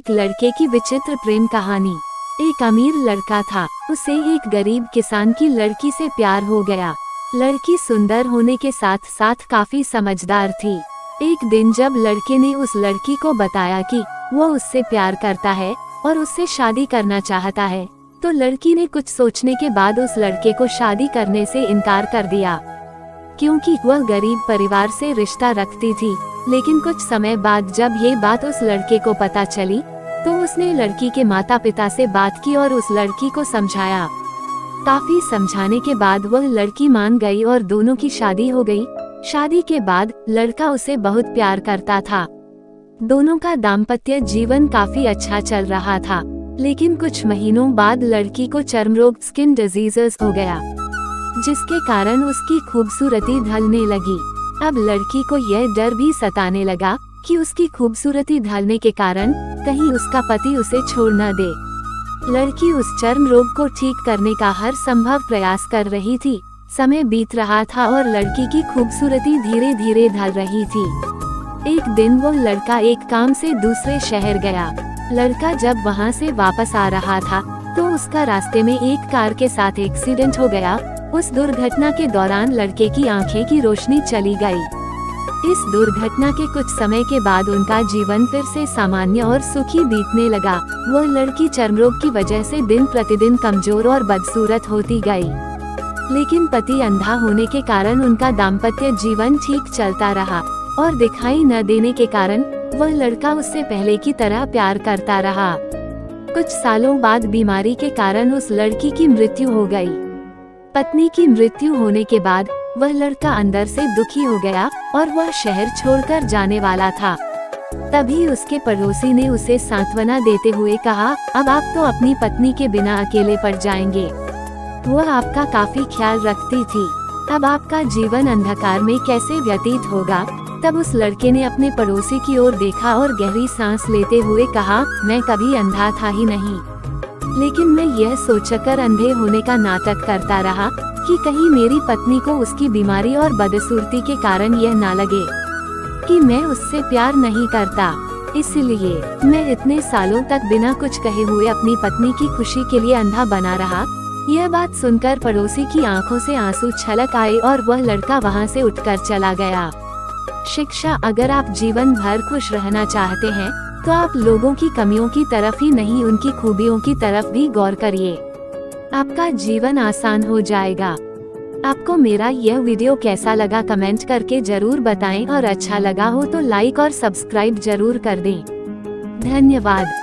एक लड़के की विचित्र प्रेम कहानी। एक अमीर लड़का था, उसे एक गरीब किसान की लड़की से प्यार हो गया। लड़की सुंदर होने के साथ साथ काफी समझदार थी। एक दिन जब लड़के ने उस लड़की को बताया कि वो उससे प्यार करता है और उससे शादी करना चाहता है, तो लड़की ने कुछ सोचने के बाद उस लड़के को शादी करने से इनकार कर दिया, क्योंकि वह गरीब परिवार से रिश्ता रखती थी। लेकिन कुछ समय बाद जब ये बात उस लड़के को पता चली, तो उसने लड़की के माता पिता से बात की और उस लड़की को समझाया। काफी समझाने के बाद वह लड़की मान गई और दोनों की शादी हो गई। शादी के बाद लड़का उसे बहुत प्यार करता था। दोनों का दाम्पत्य जीवन काफी अच्छा चल रहा था, लेकिन कुछ महीनों बाद लड़की को चर्म रोग स्किन डिजीजेस हो गया, जिसके कारण उसकी खूबसूरती ढलने लगी। अब लड़की को यह डर भी सताने लगा कि उसकी खूबसूरती ढलने के कारण कहीं उसका पति उसे छोड़ न दे। लड़की उस चर्म रोग को ठीक करने का हर संभव प्रयास कर रही थी। समय बीत रहा था और लड़की की खूबसूरती धीरे धीरे ढल रही थी। एक दिन वो लड़का एक काम से दूसरे शहर गया। लड़का जब वहाँ से वापस आ रहा था, तो उसका रास्ते में एक कार के साथ एक्सीडेंट हो गया। उस दुर्घटना के दौरान लड़के की आंखें की रोशनी चली गई। इस दुर्घटना के कुछ समय के बाद उनका जीवन फिर से सामान्य और सुखी बीतने लगा। वह लड़की चर्म रोग की वजह से दिन प्रतिदिन कमजोर और बदसूरत होती गई, लेकिन पति अंधा होने के कारण उनका दाम्पत्य जीवन ठीक चलता रहा और दिखाई न देने के कारण वह लड़का उससे पहले की तरह प्यार करता रहा। कुछ सालों बाद बीमारी के कारण उस लड़की की मृत्यु हो गई। पत्नी की मृत्यु होने के बाद वह लड़का अंदर से दुखी हो गया और वह शहर छोड़कर जाने वाला था। तभी उसके पड़ोसी ने उसे सांत्वना देते हुए कहा, अब आप तो अपनी पत्नी के बिना अकेले पड़ जाएंगे। वह आपका काफी ख्याल रखती थी। अब आपका जीवन अंधकार में कैसे व्यतीत होगा। तब उस लड़के ने अपने पड़ोसी की ओर देखा और गहरी सांस लेते हुए कहा, मैं कभी अंधा था ही नहीं, लेकिन मैं यह सोचकर अंधे होने का नाटक करता रहा कि कहीं मेरी पत्नी को उसकी बीमारी और बदसूरती के कारण यह ना लगे कि मैं उससे प्यार नहीं करता। इसलिए मैं इतने सालों तक बिना कुछ कहे हुए अपनी पत्नी की खुशी के लिए अंधा बना रहा। यह बात सुनकर पड़ोसी की आंखों से आंसू छलक आए और वह लड़का वहां से उठकर चला गया। शिक्षा, अगर आप जीवन भर खुश रहना चाहते हैं, तो आप लोगों की कमियों की तरफ ही नहीं, उनकी खूबियों की तरफ भी गौर करिए। आपका जीवन आसान हो जाएगा। आपको मेरा यह वीडियो कैसा लगा कमेंट करके जरूर बताएं और अच्छा लगा हो तो लाइक और सब्सक्राइब जरूर कर दें। धन्यवाद।